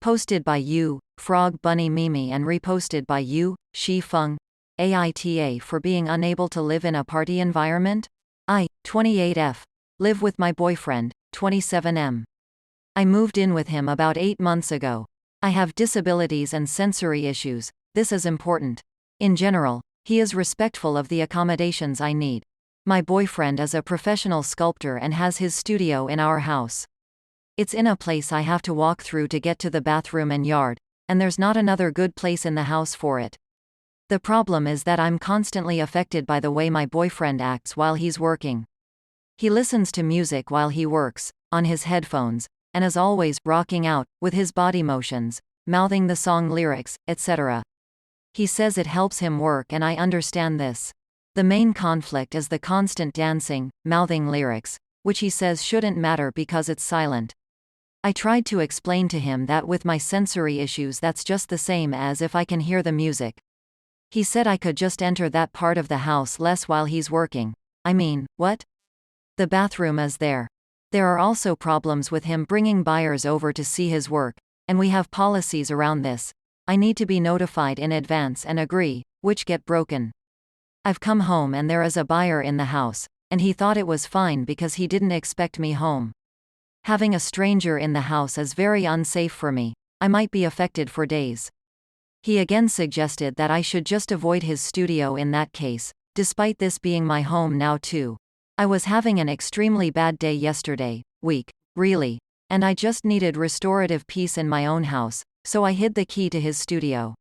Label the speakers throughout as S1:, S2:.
S1: Posted by you, Frog Bunny Mimi, and reposted by you, Shi Feng. AITA for being unable to live in a party environment? 28F. Live with my boyfriend, 27M. I moved in with him about 8 months ago. I have disabilities and sensory issues. This is important. In general, he is respectful of the accommodations I need. My boyfriend is a professional sculptor and has his studio in our house. It's in a place I have to walk through to get to the bathroom and yard, and there's not another good place in the house for it. The problem is that I'm constantly affected by the way my boyfriend acts while he's working. He listens to music while he works, on his headphones, and is always rocking out, with his body motions, mouthing the song lyrics, etc. He says it helps him work, and I understand this. The main conflict is the constant dancing, mouthing lyrics, which he says shouldn't matter because it's silent. I tried to explain to him that with my sensory issues that's just the same as if I can hear the music. He said I could just enter that part of the house less while he's working. I mean, what? The bathroom is there. There are also problems with him bringing buyers over to see his work, and we have policies around this. I need to be notified in advance and agree, which get broken. I've come home and there is a buyer in the house, and he thought it was fine because he didn't expect me home. Having a stranger in the house is very unsafe for me. I might be affected for days. He again suggested that I should just avoid his studio in that case, despite this being my home now too. I was having an extremely bad day yesterday, week, really, and I just needed restorative peace in my own house, so I hid the key to his studio.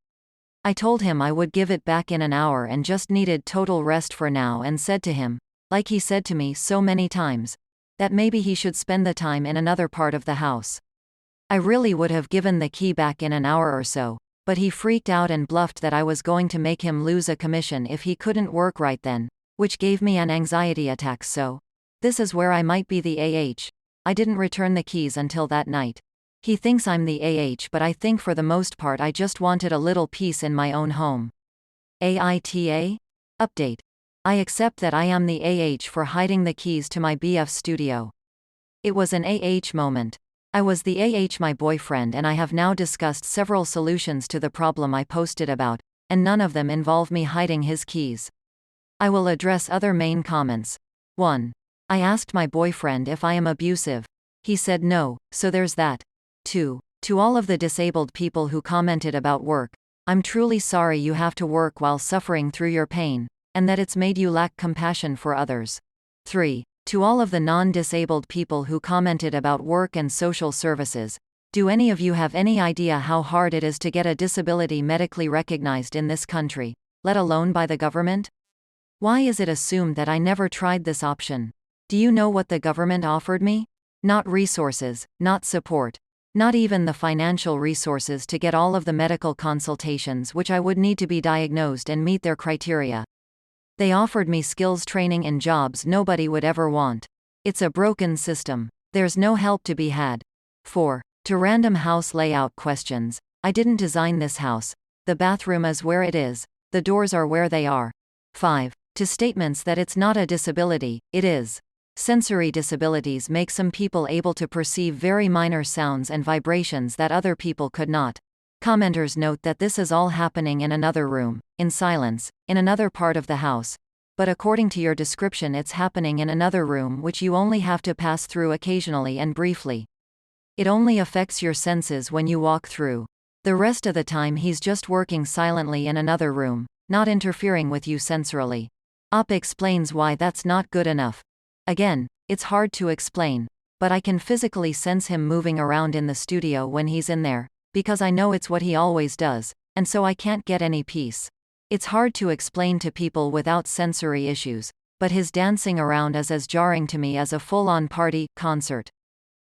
S1: I told him I would give it back in an hour and just needed total rest for now, and said to him, like he said to me so many times, that maybe he should spend the time in another part of the house. I really would have given the key back in an hour or so, but he freaked out and bluffed that I was going to make him lose a commission if he couldn't work right then, which gave me an anxiety attack. So, this is where I might be the AH. I didn't return the keys until that night. He thinks I'm the AH, but I think for the most part I just wanted a little peace in my own home. AITA? Update. I accept that I am the AH for hiding the keys to my BF's studio. It was an AH moment. I was the AH my boyfriend, and I have now discussed several solutions to the problem I posted about, and none of them involve me hiding his keys. I will address other main comments. 1. I asked my boyfriend if I am abusive. He said no, so there's that. 2. To all of the disabled people who commented about work, I'm truly sorry you have to work while suffering through your pain, and that it's made you lack compassion for others. 3. To all of the non-disabled people who commented about work and social services, do any of you have any idea how hard it is to get a disability medically recognized in this country, let alone by the government? Why is it assumed that I never tried this option? Do you know what the government offered me? Not resources, not support, not even the financial resources to get all of the medical consultations which I would need to be diagnosed and meet their criteria. They offered me skills training in jobs nobody would ever want. It's a broken system. There's no help to be had. 4. To random house layout questions. I didn't design this house. The bathroom is where it is. The doors are where they are. 5. To statements that it's not a disability, it is. Sensory disabilities make some people able to perceive very minor sounds and vibrations that other people could not. Commenters note that this is all happening in another room, in silence, in another part of the house. But according to your description, it's happening in another room which you only have to pass through occasionally and briefly. It only affects your senses when you walk through. The rest of the time he's just working silently in another room, not interfering with you sensorily. OP explains why that's not good enough. Again, it's hard to explain, but I can physically sense him moving around in the studio when he's in there, because I know it's what he always does, and so I can't get any peace. It's hard to explain to people without sensory issues, but his dancing around is as jarring to me as a full-on party concert.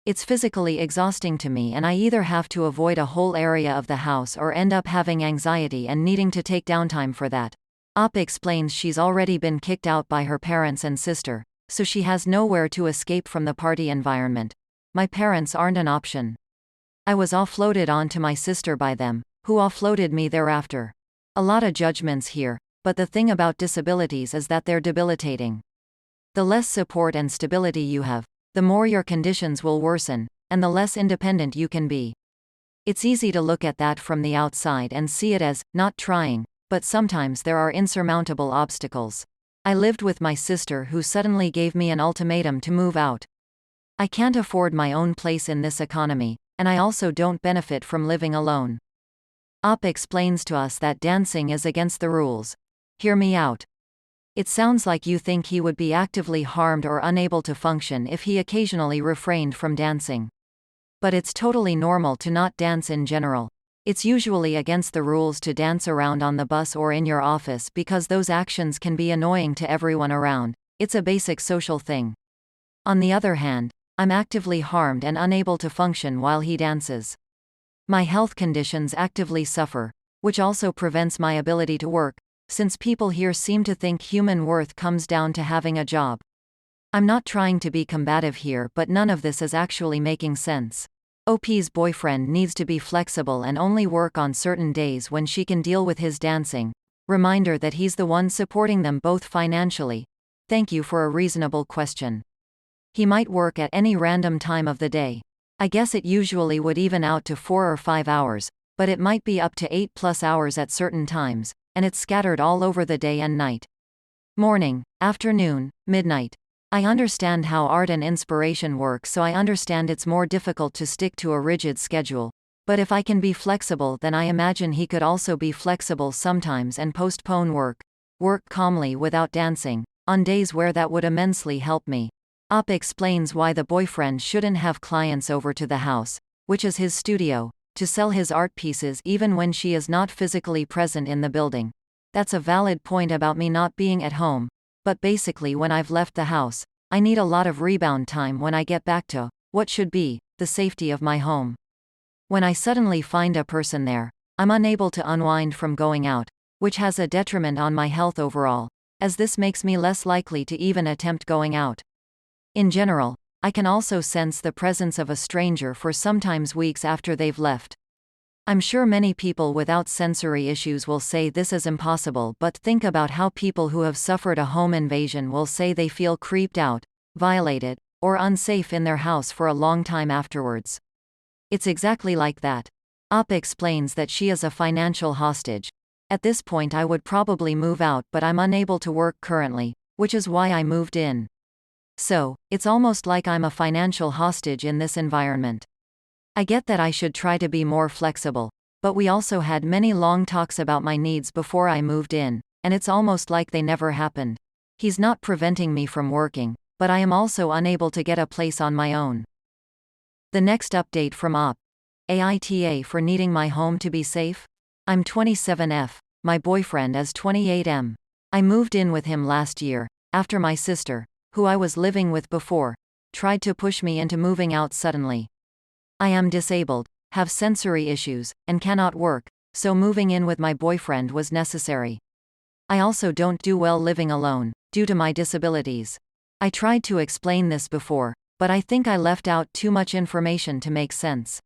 S1: It's physically exhausting to me, and I either have to avoid a whole area of the house or end up having anxiety and needing to take downtime for that. OP explains she's already been kicked out by her parents and sister, so she has nowhere to escape from the party environment. My parents aren't an option. I was offloaded onto my sister by them, who offloaded me thereafter. A lot of judgments here, but the thing about disabilities is that they're debilitating. The less support and stability you have, the more your conditions will worsen, and the less independent you can be. It's easy to look at that from the outside and see it as not trying, but sometimes there are insurmountable obstacles. I lived with my sister who suddenly gave me an ultimatum to move out. I can't afford my own place in this economy, and I also don't benefit from living alone. Op explains to us that dancing is against the rules. Hear me out. It sounds like you think he would be actively harmed or unable to function if he occasionally refrained from dancing. But it's totally normal to not dance in general. It's usually against the rules to dance around on the bus or in your office because those actions can be annoying to everyone around. It's a basic social thing. On the other hand, I'm actively harmed and unable to function while he dances. My health conditions actively suffer, which also prevents my ability to work, since people here seem to think human worth comes down to having a job. I'm not trying to be combative here, but none of this is actually making sense. OP's boyfriend needs to be flexible and only work on certain days when she can deal with his dancing. Reminder that he's the one supporting them both financially. Thank you for a reasonable question. He might work at any random time of the day. I guess it usually would even out to 4 or 5 hours, but it might be up to 8+ hours at certain times, and it's scattered all over the day and night. Morning, afternoon, midnight. I understand how art and inspiration work, so I understand it's more difficult to stick to a rigid schedule. But if I can be flexible, then I imagine he could also be flexible sometimes and postpone work calmly without dancing, on days where that would immensely help me. Op explains why the boyfriend shouldn't have clients over to the house, which is his studio, to sell his art pieces even when she is not physically present in the building. That's a valid point about me not being at home, but basically when I've left the house, I need a lot of rebound time when I get back to what should be the safety of my home. When I suddenly find a person there, I'm unable to unwind from going out, which has a detriment on my health overall, as this makes me less likely to even attempt going out. In general, I can also sense the presence of a stranger for sometimes weeks after they've left. I'm sure many people without sensory issues will say this is impossible, but think about how people who have suffered a home invasion will say they feel creeped out, violated, or unsafe in their house for a long time afterwards. It's exactly like that. Op explains that she is a financial hostage. At this point I would probably move out, but I'm unable to work currently, which is why I moved in. So, it's almost like I'm a financial hostage in this environment. I get that I should try to be more flexible, but we also had many long talks about my needs before I moved in, and it's almost like they never happened. He's not preventing me from working, but I am also unable to get a place on my own. The next update from Op. AITA for needing my home to be safe? I'm 27F, my boyfriend is 28M. I moved in with him last year, after my sister, who I was living with before, tried to push me into moving out suddenly. I am disabled, have sensory issues, and cannot work, so moving in with my boyfriend was necessary. I also don't do well living alone, due to my disabilities. I tried to explain this before, but I think I left out too much information to make sense.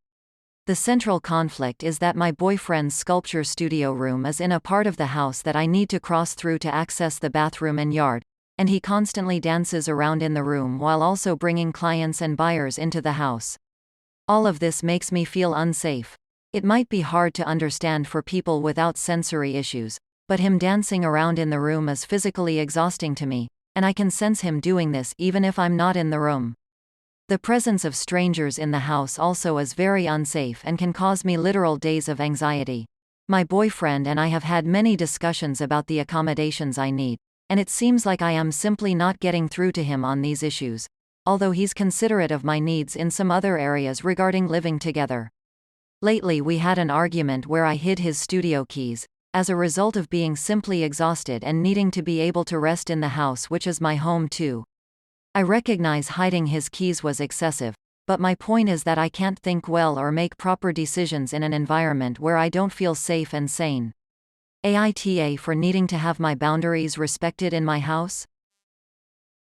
S1: The central conflict is that my boyfriend's sculpture studio room is in a part of the house that I need to cross through to access the bathroom and yard, and he constantly dances around in the room while also bringing clients and buyers into the house. All of this makes me feel unsafe. It might be hard to understand for people without sensory issues, but him dancing around in the room is physically exhausting to me, and I can sense him doing this even if I'm not in the room. The presence of strangers in the house also is very unsafe and can cause me literal days of anxiety. My boyfriend and I have had many discussions about the accommodations I need, and it seems like I am simply not getting through to him on these issues, although he's considerate of my needs in some other areas regarding living together. Lately we had an argument where I hid his studio keys, as a result of being simply exhausted and needing to be able to rest in the house, which is my home too. I recognize hiding his keys was excessive, but my point is that I can't think well or make proper decisions in an environment where I don't feel safe and sane. AITA for needing to have my boundaries respected in my house?